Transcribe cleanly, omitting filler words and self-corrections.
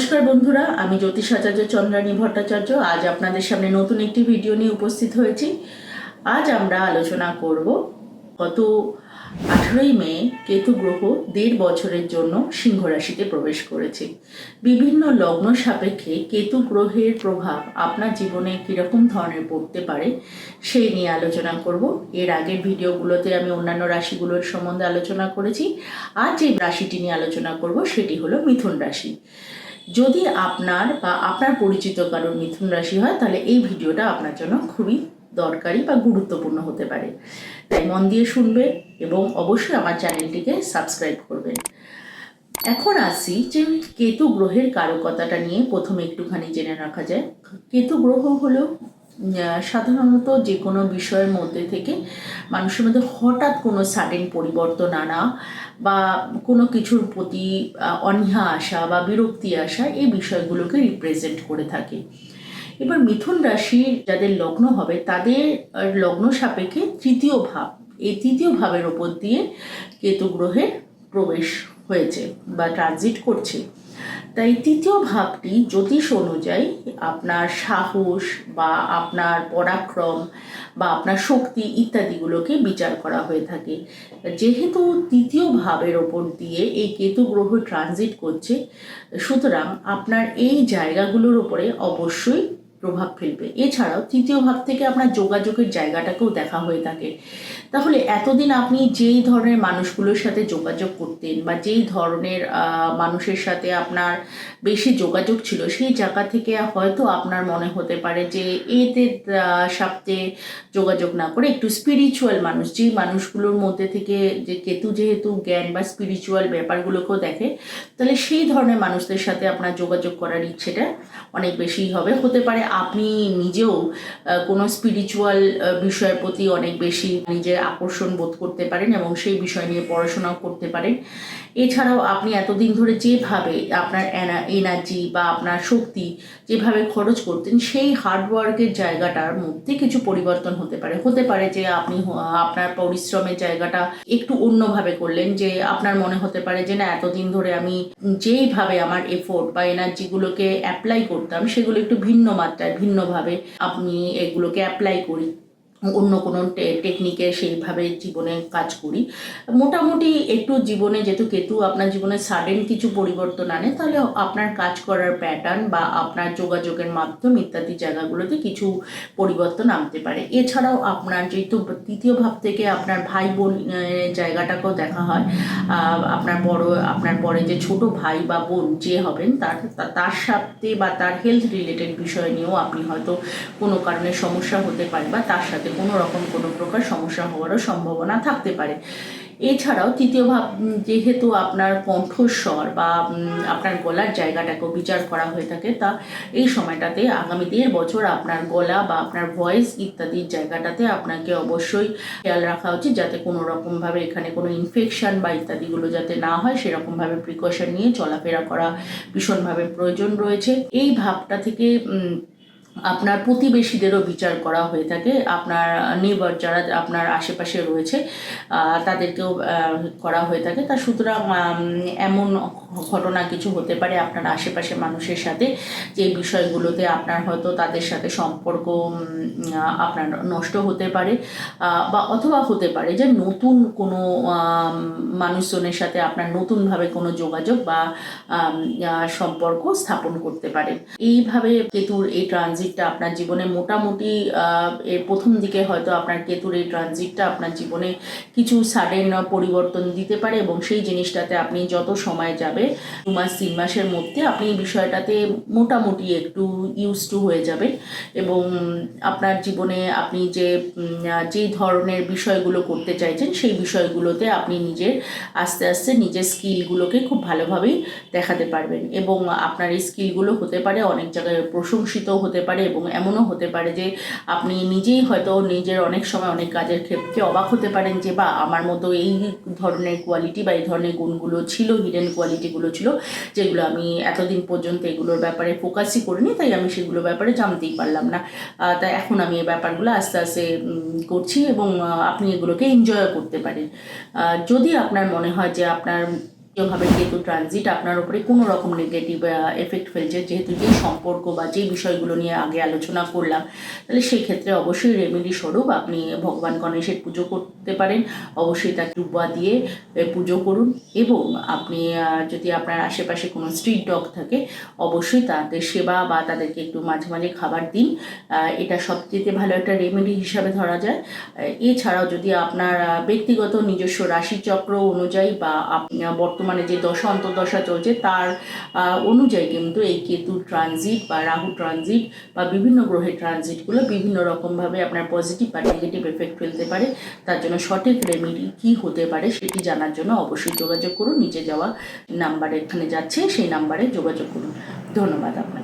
নমস্কার বন্ধুরা, আমি জ্যোতিষাচার্য চন্দ্রানী ভট্টাচার্য আজ আপনাদের সামনে নতুন একটি ভিডিও নিয়ে উপস্থিত হয়েছি। আজ আমরা আলোচনা করব গত 18ই মে কেতু গ্রহ 1.5 বছরের জন্য সিংহ রাশিতে প্রবেশ করেছে। বিভিন্ন লগ্ন সাপেক্ষে কেতু গ্রহের প্রভাব আপনার জীবনে কীরকম ধরনের পড়তে পারে সেই নিয়ে আলোচনা করব। এর আগের ভিডিওগুলোতে আমি অন্যান্য রাশিগুলোর সম্বন্ধে আলোচনা করেছি। আজ যে রাশিটি নিয়ে আলোচনা করব সেটি হলো মিথুন রাশি। যদি আপনার বা আপনার পরিচিত কারোর মিথুন রাশি হয় তাহলে এই ভিডিওটা আপনার জন্য খুবই দরকারি বা গুরুত্বপূর্ণ হতে পারে, তাই মন দিয়ে শুনবেন এবং অবশ্যই আমার চ্যানেলটিকে সাবস্ক্রাইব করবেন। এখন আসি যে কেতু গ্রহের কারকতাটা নিয়ে প্রথমে একটুখানি জেনে রাখা যায়। কেতু গ্রহ হলো সাধারণত যে কোনো বিষয়ের মধ্যে থেকে মানুষের মধ্যে হঠাৎ কোনো সাডেন পরিবর্তন আনা বা কোনো কিছুর প্রতি অনীহা আসা বা বিরক্তি আসা, এই বিষয়গুলোকে রিপ্রেজেন্ট করে থাকে। এবার মিথুন রাশির যাদের লগ্ন হবে তাদের লগ্ন সাপেক্ষে তৃতীয় ভাব, এই তৃতীয় ভাবের ওপর দিয়ে কেতু গ্রহের প্রবেশ হয়েছে বা ট্রানজিট করছে। তাই তৃতীয় ভাবটি জ্যোতিষ অনুযায়ী আপনার সাহস বা আপনার পরাক্রম বা আপনার শক্তি ইত্যাদিগুলোকে বিচার করা হয়ে থাকে। যেহেতু তৃতীয় ভাবের ওপর দিয়ে এই কেতু গ্রহ ট্রানজিট করছে, সুতরাং আপনার এই জায়গাগুলোর ওপরে অবশ্যই প্রভাব ফেলবে। এছাড়াও তৃতীয় ভাব থেকে আপনার যোগাযোগের জায়গাটাকেও দেখা হয়ে থাকে। তাহলে এতদিন আপনি যেই ধরনের মানুষগুলোর সাথে যোগাযোগ করতেন বা যেই ধরনের মানুষের সাথে আপনার বেশি যোগাযোগ ছিল, সেই জায়গা থেকে হয়তো আপনার মনে হতে পারে যে এতে সাথে যোগাযোগ না করে একটু স্পিরিচুয়াল মানুষ, যেই মানুষগুলোর মধ্যে থেকে যে কেতু যেহেতু জ্ঞান বা স্পিরিচুয়াল ব্যাপারগুলোকেও দেখে, তাহলে সেই ধরনের মানুষদের সাথে আপনার যোগাযোগ করার ইচ্ছেটা অনেক বেশি হবে। হতে পারে আপনি নিজেও কোনো স্পিরিচুয়াল বিষয়ের প্রতি অনেক বেশি নিজের আকর্ষণ বোধ করতে পারেন এবং সেই বিষয় নিয়ে পড়াশোনাও করতে পারেন। এছাড়াও আপনি এতদিন ধরে যেভাবে আপনার এনার্জি বা আপনার শক্তি যেভাবে খরচ করতেন, সেই হার্ডওয়ার্কের জায়গাটার মধ্যে কিছু পরিবর্তন হতে পারে যে আপনি আপনার পরিশ্রমের জায়গাটা একটু অন্যভাবে করলেন, যে আপনার মনে হতে পারে যে না, এতদিন ধরে আমি যেইভাবে আমার এফোর্ট বা এনার্জিগুলোকে অ্যাপ্লাই করতাম সেগুলো একটু ভিন্ন মাত্রায় ভিন্নভাবে আপনি এগুলোকে অ্যাপ্লাই করি, অন্য কোনো টেকনিকে সেইভাবে জীবনে কাজ করি। মোটামুটি একটু জীবনে, যেহেতু কেতু আপনার জীবনে সাডেন কিছু পরিবর্তন আনে, তাহলে আপনার কাজ করার প্যাটার্ন বা আপনার যোগাযোগের মাধ্যম ইত্যাদি জায়গাগুলোতে কিছু পরিবর্তন আনতে পারে। এছাড়াও আপনার যেহেতু তৃতীয় ভাব থেকে আপনার ভাই বোন জায়গাটাকেও দেখা হয়, আপনার পরে যে ছোট ভাই বা বোন যে হবেন তার সাথে বা তার হেলথ রিলেটেড বিষয় নিয়েও আপনি হয়তো কোনো কারণে সমস্যা হতে পারে বা তার সাথে কোনো রকম কোনো প্রকার সমস্যা হওয়ারও সম্ভাবনা থাকতে পারে। এছাড়াও তৃতীয় ভাব যেহেতু আপনার কণ্ঠস্বর বা আপনার গলার জায়গাটাকেও বিচার করা হয়ে থাকে, তা এই সময়টাতে আগামী 1.5 বছর আপনার গলা বা আপনার ভয়েস ইত্যাদির জায়গাটাতে আপনাকে অবশ্যই খেয়াল রাখা উচিত, যাতে কোনো রকমভাবে এখানে কোনো ইনফেকশন বা ইত্যাদিগুলো যাতে না হয়, সেরকমভাবে প্রিকশন নিয়ে চলাফেরা করা ভীষণভাবে প্রয়োজন রয়েছে। এই ভাবটা থেকে আপনার প্রতিবেশীদেরও বিচার করা হয়ে থাকে, আপনার নেবার যারা আপনার আশেপাশে রয়েছে তাদেরকেও করা হয়ে থাকে। তা সুতরাং এমন ঘটনা কিছু হতে পারে আপনার আশেপাশে মানুষের সাথে, যে বিষয়গুলোতে আপনার হয়তো তাদের সাথে সম্পর্ক আপনার নষ্ট হতে পারে, বা অথবা হতে পারে যে নতুন কোনো মানুষজনের সাথে আপনার নতুনভাবে কোনো যোগাযোগ বা সম্পর্ক স্থাপন করতে পারে। এইভাবে কেতুর এই ট্রানজিটটা আপনার জীবনে মোটামুটি এর প্রথম দিকে হয়তো আপনার কেতুর এই ট্রানজিটটা আপনার জীবনে কিছু সাডেন পরিবর্তন দিতে পারে, এবং সেই জিনিসটাতে আপনি যত সময় যাবে 2 মাস 3 মাসের মধ্যে আপনি বিষয়টাতে মোটামুটি একটু ইউজ টু হয়ে যাবেন, এবং আপনার জীবনে আপনি যেই ধরনের বিষয়গুলো করতে চাইছেন সেই বিষয়গুলোতে আপনি আস্তে আস্তে নিজের স্কিলগুলোকে খুব ভালোভাবেই দেখাতে পারবেন, এবং আপনার এই স্কিলগুলো হতে পারে অনেক জায়গায় প্রশংসিত হতে পারে, এবং এমনও হতে পারে যে আপনি নিজেই হয়তো নিজের অনেক সময় অনেক কাজের ক্ষেত্রে অবাক হতে পারেন যে বা আমার মতো এই ধরনের কোয়ালিটি বা এই ধরনের গুণগুলো ছিল, হিডেন কোয়ালিটিগুলো ছিল, যেগুলো আমি এতদিন পর্যন্ত এগুলোর ব্যাপারে ফোকাসই করিনি, তাই আমি সেগুলোর ব্যাপারে জানতেই পারলাম না। তাই এখন আমি এই ব্যাপারগুলো আস্তে আস্তে করছি, এবং আপনি এগুলোকে এনজয় করতে পারেন। যদি আপনার মনে হয় যে আপনার যেভাবে কেতু ট্রানজিট আপনার উপরে কোনো রকম নেগেটিভ এফেক্ট ফেলছে, যেহেতু যেই সম্পর্ক বা যেই বিষয়গুলো নিয়ে আগে আলোচনা করলাম, তাহলে সেই ক্ষেত্রে অবশ্যই রেমেডি স্বরূপ আপনি ভগবান গণেশের পুজো করতে পারেন। অবশ্যই তার ডুবা দিয়ে পুজো করুন, এবং আপনি যদি আপনার আশেপাশে কোনো স্ট্রিট ডগ থাকে অবশ্যই তাদের সেবা বা তাদেরকে একটু মাঝে মাঝে খাবার দিন। এটা সবচেয়ে ভালো একটা রেমেডি হিসাবে ধরা যায়। এছাড়াও যদি আপনার ব্যক্তিগত নিজস্ব রাশিচক্র অনুযায়ী বা বর্তমানে যে দশা অন্তর্দশা চলছে তার অনুযায়ী কিন্তু এই কেতু ট্রানজিট বা রাহু ট্রানজিট বা বিভিন্ন গ্রহের ট্রানজিটগুলো বিভিন্ন রকমভাবে আপনার পজিটিভ বা নেগেটিভ এফেক্ট ফেলতে পারে। তার জন্য সঠিক রেমেডি কী হতে পারে সেটি জানার জন্য অবশ্যই যোগাযোগ করুন। নিচে যাওয়া নাম্বারে এখানে যাচ্ছে, সেই নাম্বারে যোগাযোগ করুন। ধন্যবাদ আপনাকে।